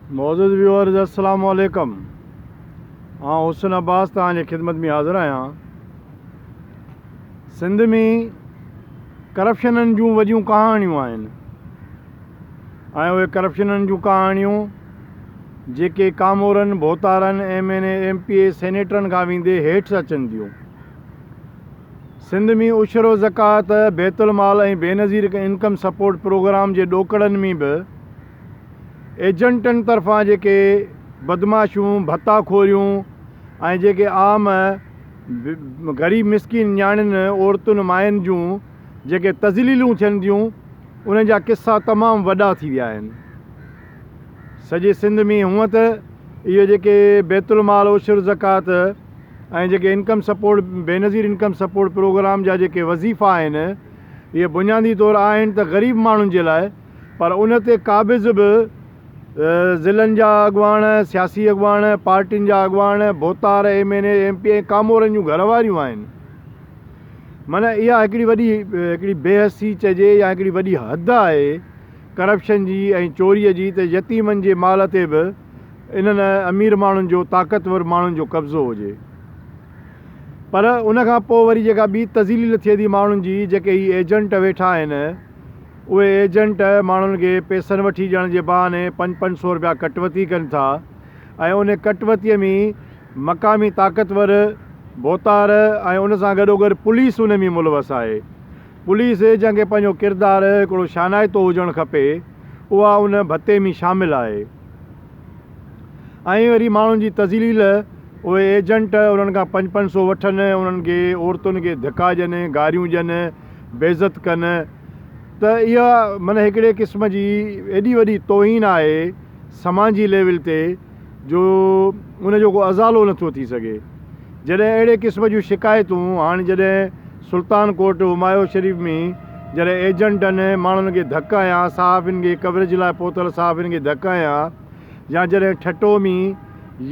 मौजूद व्यूअर्स अस्सलाम वालेकुम। हाँ, हुसन अब्बास तव्हांजे ख़िदमत में हाज़िर आहियां। सिंध में करप्शननि जूं वॾियूं कहाणियूं आहिनि ऐं उहे करप्शननि जूं कहाणियूं जेके कामोरनि भोतारनि MNA MPA सेनेटरनि खां वेंदे हेठि अचनि थियूं। सिंध में उशरो ज़कात बैतुल माल ऐं बेनज़ीर इनकम सपोर्ट प्रोग्राम जे ॾोकड़नि में बि एजेंटनि तरफ़ां जेके बदमाशियूं भत्ताखोरियूं ऐं जेके आम ग़रीब मिसकिन न्याणियुनि औरतुनि मायुनि जूं जेके तज़लीलूं थियनि थियूं उन जा किस्सा तमामु वॾा थी विया आहिनि सॼे सिंध में। हूअं त इहे जेके बैतुल माल उशर ज़कात ऐं जेके income support Benazir income support programme जा जेके वज़ीफ़ा आहिनि इहे बुनियादी तौरु आहिनि त ग़रीब माण्हुनि जे लाइ, पर उन ते क़ाबिज़ बि ज़िलनि जा अॻुवाण, सियासी अॻुवाण, पार्टियुनि जा अॻुवाण, भोतार MNA MPA कामोरनि जूं घरवारियूं आहिनि। माना इहा हिकिड़ी बेहसी चइजे या हिकिड़ी वॾी हद आहे करप्शन जी ऐं चोरीअ जी, त यतीमनि जे माल ते बि इन्हनि अमीर माण्हुनि जो, ताक़तवर माण्हुनि जो कब्ज़ो हुजे। पर उन खां पोइ वरी जेका ॿी तज़लील थिए थी माण्हुनि जी, जेके हीअ एजेंट वेठा आहिनि, उहे एजेंट माण्हुनि खे पैसनि वठी ॾियण जे बहाने 500 रुपया कटवती कनि था ऐं उन कटवतीअ में मक़ामी ताक़तवर भोतार ऐं उन सां गॾोगॾु पुलिस उन में मुलवस आहे। पुलिस जंहिंखे पंहिंजो किरदारु हिकिड़ो शानाइतो हुजणु खपे, उहा उन भत्ते में शामिलु आहे। ऐं वरी माण्हुनि जी तज़लील उहे एजेंट उन्हनि खां 500 वठनि, उन्हनि खे औरतुनि खे धिका ॾियनि, गारियूं ॾियनि, बेइज़त कनि, त इहा माना हिकिड़े क़िस्म जी एॾी वॾी तौहीन आहे समाजी लेवल ते जो उनजो को अज़ालो नथो थी सघे। जॾहिं अहिड़े क़िस्म जूं शिकायतूं हाणे जॾहिं सुल्तान कोट हुमायूं शरीफ़ में जॾहिं एजेंटनि माण्हुनि खे धक हयां, सहाफ़ियुनि खे कवरेज लाइ पहुतल सहाफ़ियुनि खे धक हयां, या जॾहिं ठटो में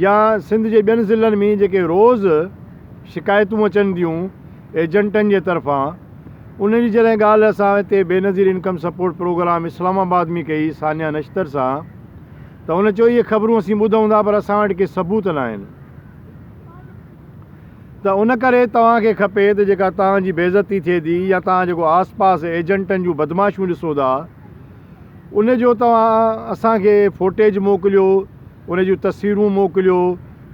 या सिंध जे ॿियनि ज़िलनि में जेके रोज़ शिकायतूं अचनि थियूं एजेंटनि जे तरफ़ां, उन जी जॾहिं ॻाल्हि असां हिते Benazir income support programme Islamabad में कई सानिया नश्तर सां, त हुन चयो इहे ख़बरूं असीं ॿुधूं था पर असां वटि के सबूत न आहिनि। त उन करे तव्हांखे खपे त जेका तव्हांजी बेइज़ती थिए थी या तव्हां जेको आसपास एजेंटनि जूं बदमाशियूं ॾिसो था उन जो तव्हां असांखे फुटेज मोकिलियो, उन जूं तस्वीरूं मोकिलियो,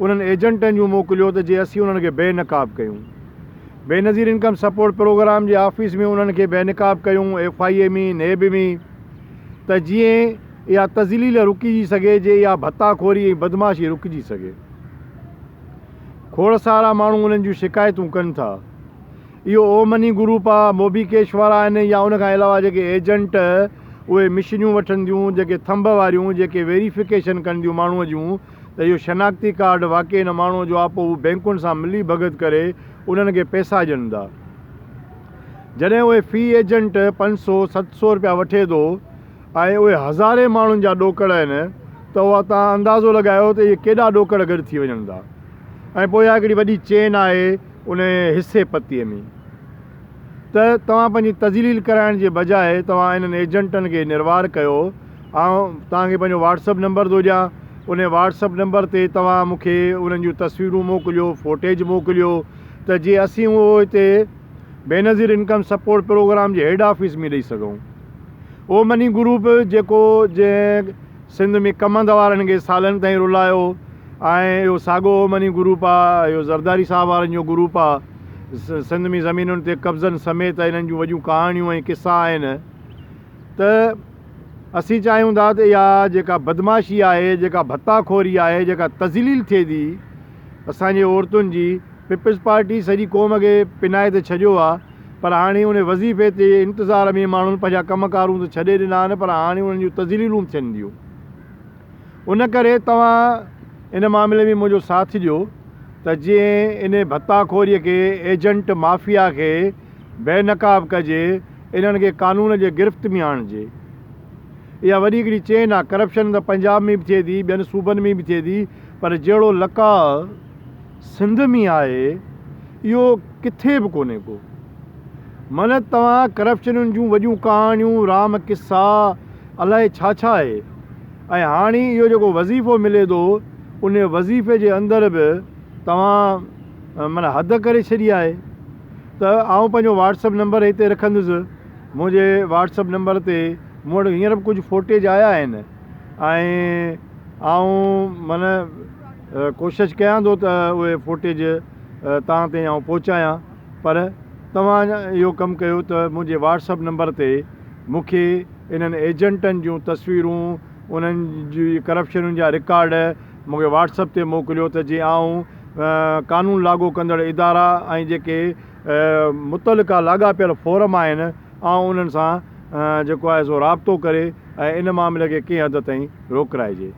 उन्हनि एजेंटनि जूं मोकिलियो, त जे असीं उन्हनि खे बेनक़ाब कयूं। बेनज़ीर इनकम सपोर्ट प्रोग्राम जे ऑफिस में उन्हनि खे बेनक़ाब कयूं, FIA में, नेब में, त जीअं इहा तज़लील रुकिजी सघे, जे इहा भत्ताखोरी ऐं बदमाशी रुकिजी सघे। खोड़ सारा माण्हू उन्हनि जूं शिकायतूं कनि था। इहो ओ मनी ग्रुप आहे, मोबीकेश वारा आहिनि, या उन खां अलावा जेके एजेंट उहे मिशनियूं वठनि थियूं, जेके थंब वारियूं, जेके वेरिफिकेशन कनि थियूं माण्हूअ जूं त इहो शनाख्ती कार्ड वाक़ई हिन माण्हूअ जो आहे, पोइ उहे बैंकुनि सां मिली भगत करे उन्हनि खे पैसा ॾियनि था। जॾहिं उहे फ़ी एजेंट 500-700 रुपया वठे थो ऐं उहे हज़ारे माण्हुनि जा ॾोकड़ आहिनि, त उहा तव्हां अंदाज़ो लॻायो त इहे केॾा ॾोकड़ गॾु थी वञनि था। ऐं पोइ इहा हिकिड़ी वॾी चेन आहे उन हिसे पतीअ में। त तव्हां पंहिंजी तज़लील कराइण जे बजाए तव्हां इन्हनि एजेंटनि खे निर्वार कयो। ऐं तव्हांखे पंहिंजो WhatsApp नंबर थो ॾियां, उन WhatsApp नंबर ते तव्हां मूंखे उन्हनि जूं तस्वीरूं मोकिलियो, फुटेज मोकिलियो, त जीअं असीं उहो हिते बेनज़ीर इनकम सपोर्ट प्रोग्राम जे हेड ऑफिस में ॾेई सघूं। ओ मनी ग्रुप जेको जंहिं सिंध में कमंद वारनि खे सालनि ताईं रुलायो, ऐं इहो साॻियो ओ मनी ग्रुप आहे, इहो ज़रदारी साहब वारनि जो ग्रुप आहे। सिंध में ज़मीनुनि ते कब्ज़नि समेत इन्हनि जूं वॾियूं कहाणियूं ऐं किसा आहिनि। त असीं चाहियूं था त इहा जेका बदमाशी आहे, जेका भत्ताखोरी आहे, जेका तज़लील थिए थी असांजे औरतुनि जी, पीपल्स पार्टी सॼी क़ौम खे पिनाए त छॾियो आहे, पर हाणे उन वज़ीफ़े ते इंतज़ार में माण्हुनि पंहिंजा कमकारूं त छॾे ॾिना आहिनि, पर हाणे उन्हनि जूं तज़लीलूं थियनि थियूं। उन करे तव्हां इन मामले में मुंहिंजो साथ ॾियो त जीअं इन भत्ताखोरीअ खे, एजेंट माफ़िया खे बेनक़ाब कजे, इन्हनि खे कानून जे गिरफ़्त में आणिजे। इहा वॾी हिकिड़ी चेन आहे। करप्शन त पंजाब में बि थिए थी, ॿियनि सूबनि में बि थिए थी, पर जहिड़ो लका सिंध में आहे इहो किथे बि कोन्हे को। मन तव्हां करप्शननि जूं वॾियूं कहाणियूं, राम किसा, अलाए छा छा आहे। ऐं हाणे इहो जेको वज़ीफ़ो मिले थो उन वज़ीफ़े जे अंदरि बि तव्हां माना हद करे छॾी आहे। त आउं पंहिंजो व्हाट्सअप नंबर हिते रखंदुसि। मुंहिंजे व्हाट्सअप नंबर ते मूं वटि हींअर बि कुझु फ़ोटेज आया आहिनि ऐं आउं माना कोशिशि कयां थो त उहे फ़ोटेज तव्हां ताईं आउं पहुचायां। पर तव्हां इहो कमु कयो त मुंहिंजे व्हाट्सअप नंबर ते मूंखे इन्हनि एजेंटनि जूं तस्वीरूं उन्हनि जी करप्शन जा रिकॉर्ड मूंखे व्हाट्सअप ते मोकिलियो त जीअं आउं कानून लागू कंदड़ इदारा ऐं जेके मुतलिका लाॻापियल फोरम आहिनि ऐं उन्हनि सां जेको आहे सो राबितो करे ऐं इन मामले खे कंहिं हद ताईं रोकराइजे।